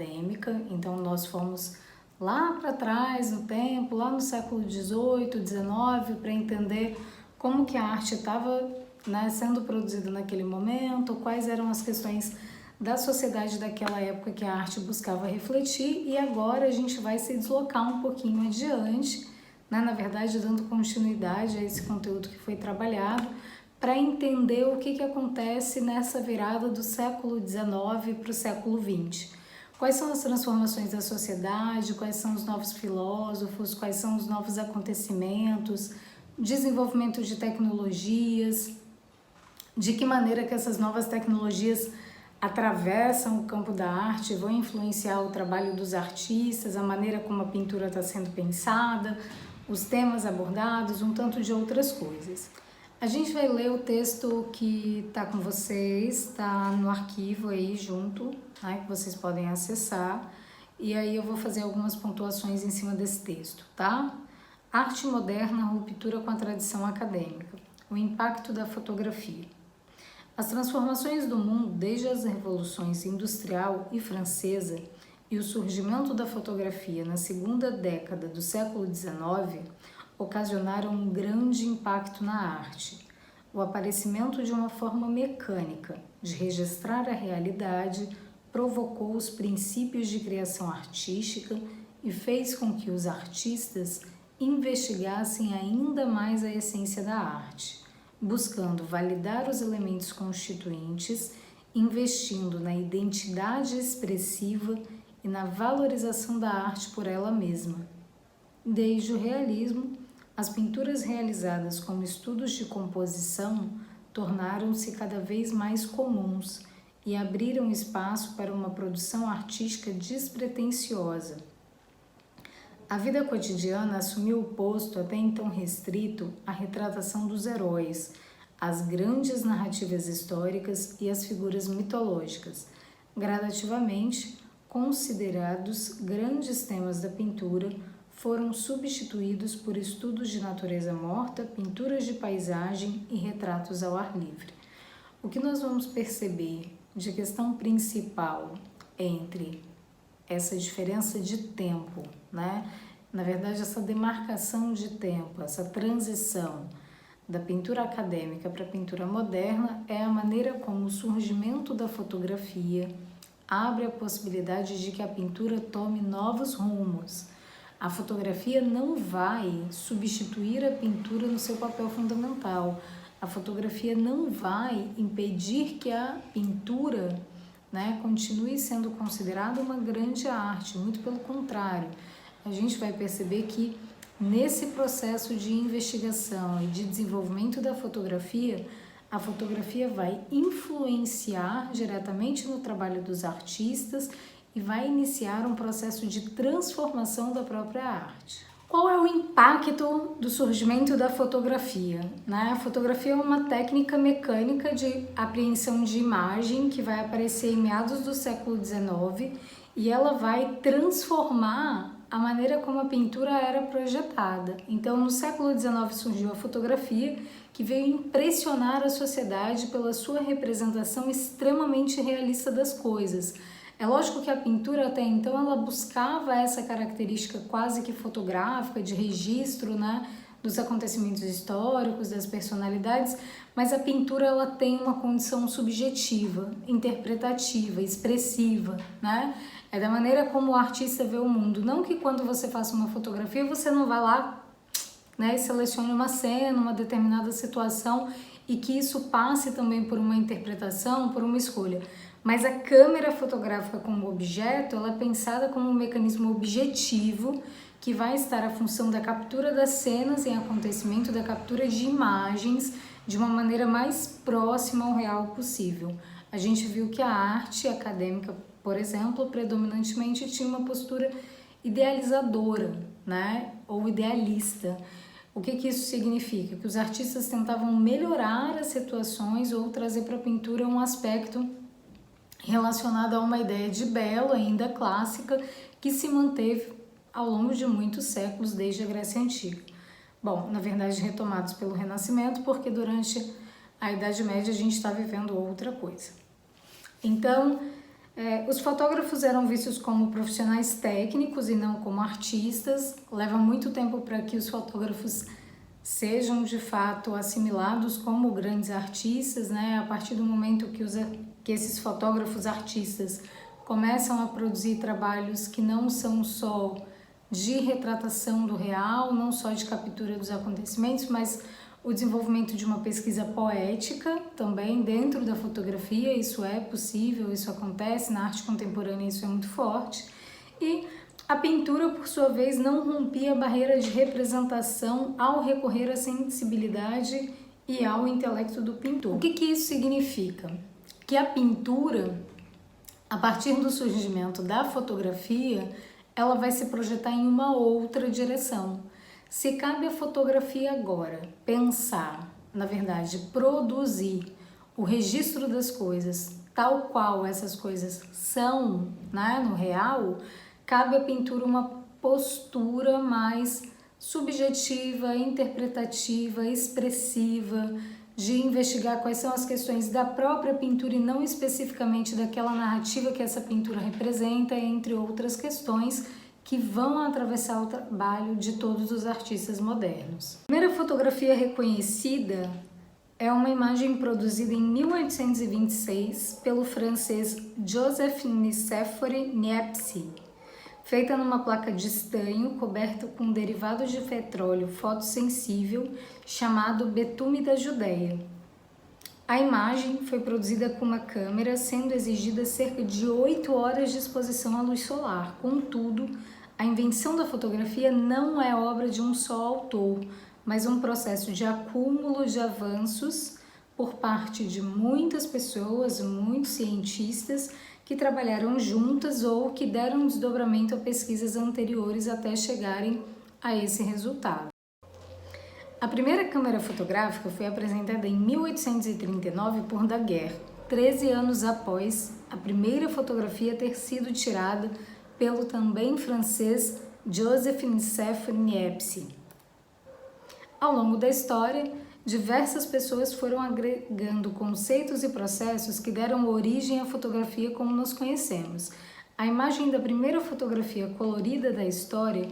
acadêmica. Então nós fomos lá para trás no tempo, lá no século XVIII, XIX, para entender como que a arte estava, né, sendo produzida naquele momento, quais eram as questões da sociedade daquela época que a arte buscava refletir. E agora a gente vai se deslocar um pouquinho adiante, né, na verdade dando continuidade a esse conteúdo que foi trabalhado, para entender o que acontece nessa virada do século XIX para o século XX. Quais são as transformações da sociedade, quais são os novos filósofos, quais são os novos acontecimentos, desenvolvimento de tecnologias, de que maneira que essas novas tecnologias atravessam o campo da arte, vão influenciar o trabalho dos artistas, a maneira como a pintura está sendo pensada, os temas abordados, um tanto de outras coisas. A gente vai ler o texto que está com vocês, está no arquivo aí junto, né, que vocês podem acessar, e aí eu vou fazer algumas pontuações em cima desse texto, tá? Arte moderna, ruptura com a tradição acadêmica, o impacto da fotografia. As transformações do mundo, desde as revoluções industrial e francesa e o surgimento da fotografia na segunda década do século XIX, ocasionaram um grande impacto na arte. O aparecimento de uma forma mecânica de registrar a realidade provocou os princípios de criação artística e fez com que os artistas investigassem ainda mais a essência da arte, buscando validar os elementos constituintes, investindo na identidade expressiva e na valorização da arte por ela mesma. Desde o realismo, as pinturas realizadas como estudos de composição tornaram-se cada vez mais comuns e abriram espaço para uma produção artística despretensiosa. A vida cotidiana assumiu o posto até então restrito à retratação dos heróis, às grandes narrativas históricas e às figuras mitológicas. Gradativamente, considerados grandes temas da pintura, foram substituídos por estudos de natureza morta, pinturas de paisagem e retratos ao ar livre. O que nós vamos perceber de questão principal entre essa diferença de tempo, né? Na verdade, essa demarcação de tempo, essa transição da pintura acadêmica para a pintura moderna é a maneira como o surgimento da fotografia abre a possibilidade de que a pintura tome novos rumos. A fotografia não vai substituir a pintura no seu papel fundamental. A fotografia não vai impedir que a pintura, né, continue sendo considerada uma grande arte, muito pelo contrário. A gente vai perceber que nesse processo de investigação e de desenvolvimento da fotografia, a fotografia vai influenciar diretamente no trabalho dos artistas e vai iniciar um processo de transformação da própria arte. Qual é o impacto do surgimento da fotografia? A fotografia é uma técnica mecânica de apreensão de imagem que vai aparecer em meados do século XIX e ela vai transformar a maneira como a pintura era projetada. Então, no século XIX surgiu a fotografia, que veio impressionar a sociedade pela sua representação extremamente realista das coisas. É lógico que a pintura até então ela buscava essa característica quase que fotográfica, de registro, né, dos acontecimentos históricos, das personalidades, mas a pintura ela tem uma condição subjetiva, interpretativa, expressiva, né? É da maneira como o artista vê o mundo. Não que quando você faça uma fotografia você não vá lá, né, e selecione uma cena, uma determinada situação e que isso passe também por uma interpretação, por uma escolha. Mas a câmera fotográfica como objeto, ela é pensada como um mecanismo objetivo que vai estar à função da captura das cenas em acontecimento, da captura de imagens de uma maneira mais próxima ao real possível. A gente viu que a arte acadêmica, por exemplo, predominantemente tinha uma postura idealizadora, né, ou idealista. O que isso significa? Que os artistas tentavam melhorar as situações ou trazer para a pintura um aspecto relacionado a uma ideia de belo, ainda clássica, que se manteve ao longo de muitos séculos, desde a Grécia Antiga. Bom, na verdade retomados pelo Renascimento, porque durante a Idade Média a gente está vivendo outra coisa. Então, Os fotógrafos eram vistos como profissionais técnicos e não como artistas. Leva muito tempo para que os fotógrafos sejam de fato assimilados como grandes artistas, né? A partir do momento que esses fotógrafos artistas começam a produzir trabalhos que não são só de retratação do real, não só de captura dos acontecimentos, mas o desenvolvimento de uma pesquisa poética também dentro da fotografia. Isso é possível, isso acontece, na arte contemporânea isso é muito forte. E a pintura, por sua vez, não rompia a barreira de representação ao recorrer à sensibilidade e ao intelecto do pintor. O que isso significa? Que a pintura, a partir do surgimento da fotografia, ela vai se projetar em uma outra direção. Se cabe à fotografia agora pensar, na verdade, produzir o registro das coisas tal qual essas coisas são, né, no real, cabe à pintura uma postura mais subjetiva, interpretativa, expressiva, de investigar quais são as questões da própria pintura e não especificamente daquela narrativa que essa pintura representa, entre outras questões que vão atravessar o trabalho de todos os artistas modernos. A primeira fotografia reconhecida é uma imagem produzida em 1826 pelo francês Joseph Nicéphore Niepce, feita numa placa de estanho coberta com um derivado de petróleo fotossensível chamado betume da Judéia. A imagem foi produzida com uma câmera, sendo exigida cerca de 8 horas de exposição à luz solar. Contudo, a invenção da fotografia não é obra de um só autor, mas um processo de acúmulo de avanços por parte de muitas pessoas, muitos cientistas que trabalharam juntas ou que deram desdobramento a pesquisas anteriores até chegarem a esse resultado. A primeira câmera fotográfica foi apresentada em 1839 por Daguerre, 13 anos após a primeira fotografia ter sido tirada pelo também francês Joseph Nicéphore Niepce. Ao longo da história, diversas pessoas foram agregando conceitos e processos que deram origem à fotografia como nós conhecemos. A imagem da primeira fotografia colorida da história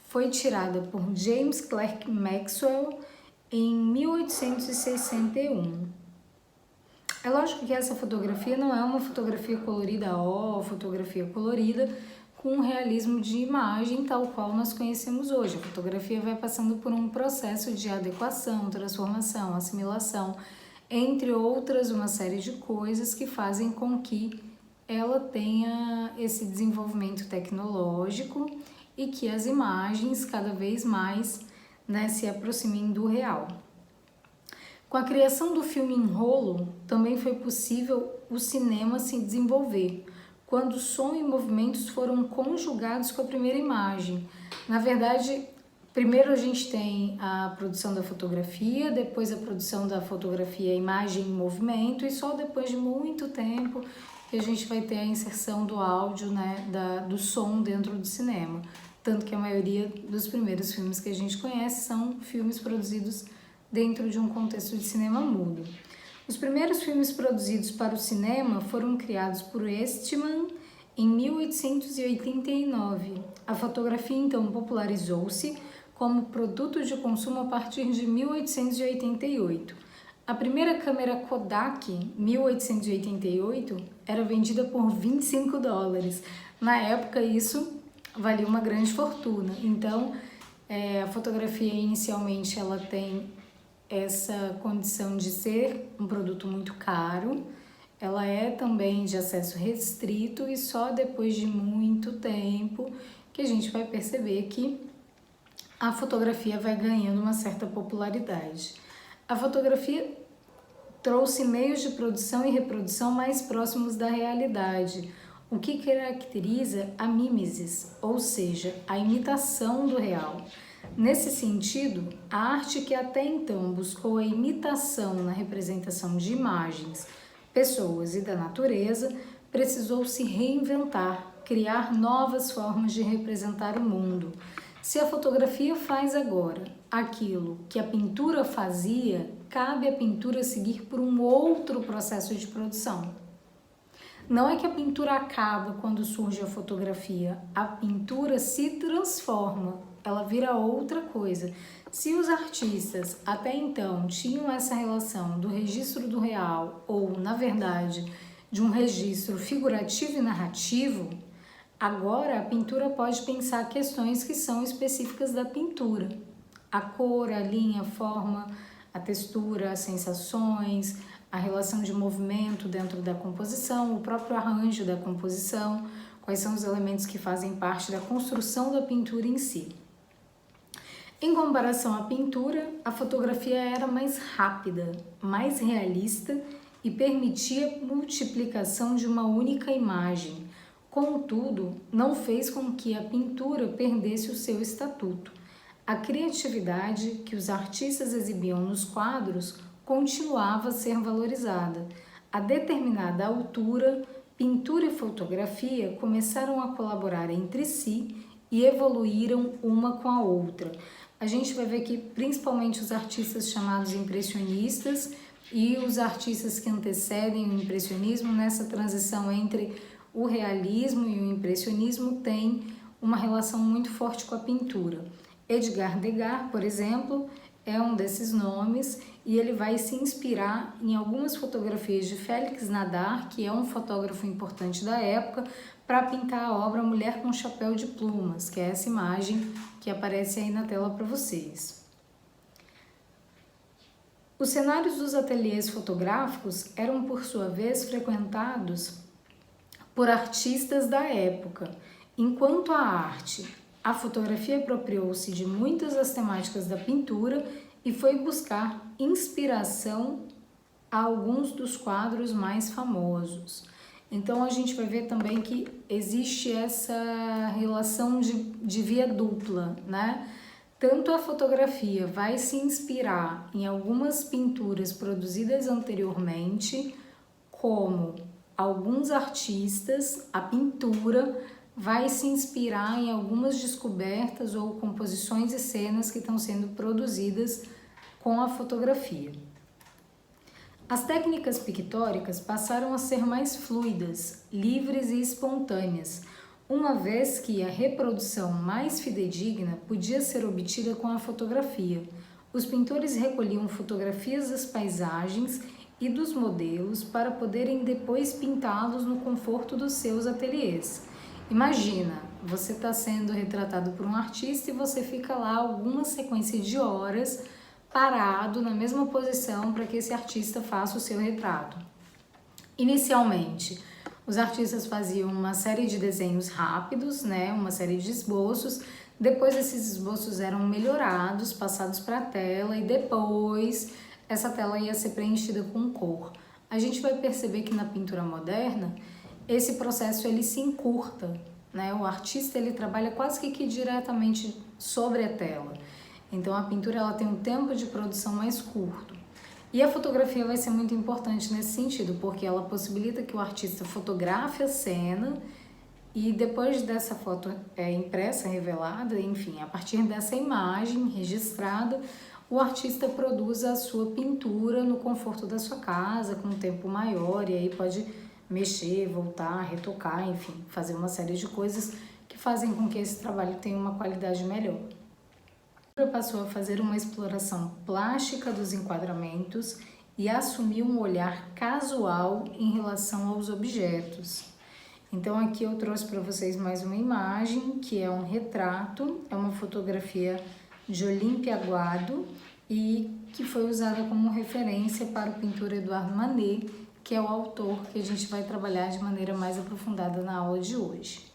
foi tirada por James Clerk Maxwell em 1861. É lógico que essa fotografia não é uma fotografia colorida fotografia colorida com realismo de imagem tal qual nós conhecemos hoje. A fotografia vai passando por um processo de adequação, transformação, assimilação, entre outras uma série de coisas que fazem com que ela tenha esse desenvolvimento tecnológico e que as imagens cada vez mais, né, se aproximem do real. Com a criação do filme em rolo, também foi possível o cinema se desenvolver, quando som e movimentos foram conjugados com a primeira imagem. Na verdade, primeiro a gente tem a produção da fotografia, depois a produção da fotografia, imagem e movimento, e só depois de muito tempo que a gente vai ter a inserção do áudio, né, do som dentro do cinema. Tanto que a maioria dos primeiros filmes que a gente conhece são filmes produzidos dentro de um contexto de cinema mudo. Os primeiros filmes produzidos para o cinema foram criados por Eastman em 1889. A fotografia então popularizou-se como produto de consumo a partir de 1888. A primeira câmera Kodak, 1888, era vendida por $25. Na época isso valia uma grande fortuna. Então, a fotografia inicialmente ela tem essa condição de ser um produto muito caro, ela é também de acesso restrito e só depois de muito tempo que a gente vai perceber que a fotografia vai ganhando uma certa popularidade. A fotografia trouxe meios de produção e reprodução mais próximos da realidade, o que caracteriza a mimesis, ou seja, a imitação do real. Nesse sentido, a arte que até então buscou a imitação na representação de imagens, pessoas e da natureza, precisou se reinventar, criar novas formas de representar o mundo. Se a fotografia faz agora aquilo que a pintura fazia, cabe à pintura seguir por um outro processo de produção. Não é que a pintura acaba quando surge a fotografia, a pintura se transforma, ela vira outra coisa. Se os artistas até então tinham essa relação do registro do real, ou na verdade, de um registro figurativo e narrativo, agora a pintura pode pensar questões que são específicas da pintura. A cor, a linha, a forma, a textura, as sensações, a relação de movimento dentro da composição, o próprio arranjo da composição, quais são os elementos que fazem parte da construção da pintura em si. Em comparação à pintura, a fotografia era mais rápida, mais realista e permitia multiplicação de uma única imagem. Contudo, não fez com que a pintura perdesse o seu estatuto. A criatividade que os artistas exibiam nos quadros continuava a ser valorizada. A determinada altura, pintura e fotografia começaram a colaborar entre si e evoluíram uma com a outra. A gente vai ver que principalmente os artistas chamados impressionistas e os artistas que antecedem o impressionismo, nessa transição entre o realismo e o impressionismo, tem uma relação muito forte com a pintura. Edgar Degas, por exemplo, é um desses nomes e ele vai se inspirar em algumas fotografias de Félix Nadar, que é um fotógrafo importante da época, para pintar a obra Mulher com Chapéu de Plumas, que é essa imagem que aparece aí na tela para vocês. Os cenários dos ateliês fotográficos eram, por sua vez, frequentados por artistas da época. Enquanto a fotografia apropriou-se de muitas das temáticas da pintura e foi buscar inspiração a alguns dos quadros mais famosos. Então a gente vai ver também que existe essa relação de via dupla, né? Tanto a fotografia vai se inspirar em algumas pinturas produzidas anteriormente, como alguns artistas, a pintura vai se inspirar em algumas descobertas ou composições e cenas que estão sendo produzidas com a fotografia. As técnicas pictóricas passaram a ser mais fluidas, livres e espontâneas, uma vez que a reprodução mais fidedigna podia ser obtida com a fotografia. Os pintores recolhiam fotografias das paisagens e dos modelos para poderem depois pintá-los no conforto dos seus ateliês. Imagina, você está sendo retratado por um artista e você fica lá alguma sequência de horas parado na mesma posição para que esse artista faça o seu retrato. Inicialmente, os artistas faziam uma série de desenhos rápidos, né, uma série de esboços. Depois esses esboços eram melhorados, passados para a tela e depois essa tela ia ser preenchida com cor. A gente vai perceber que na pintura moderna esse processo ele se encurta, né? O artista ele trabalha quase que diretamente sobre a tela. Então a pintura ela tem um tempo de produção mais curto. E a fotografia vai ser muito importante nesse sentido, porque ela possibilita que o artista fotografe a cena e depois dessa foto impressa, revelada, enfim, a partir dessa imagem registrada, o artista produz a sua pintura no conforto da sua casa, com um tempo maior, e aí pode mexer, voltar, retocar, enfim, fazer uma série de coisas que fazem com que esse trabalho tenha uma qualidade melhor. Passou a fazer uma exploração plástica dos enquadramentos e assumiu um olhar casual em relação aos objetos. Então aqui eu trouxe para vocês mais uma imagem, que é um retrato, é uma fotografia de Olímpia Aguado e que foi usada como referência para o pintor Eduardo Manet, que é o autor que a gente vai trabalhar de maneira mais aprofundada na aula de hoje.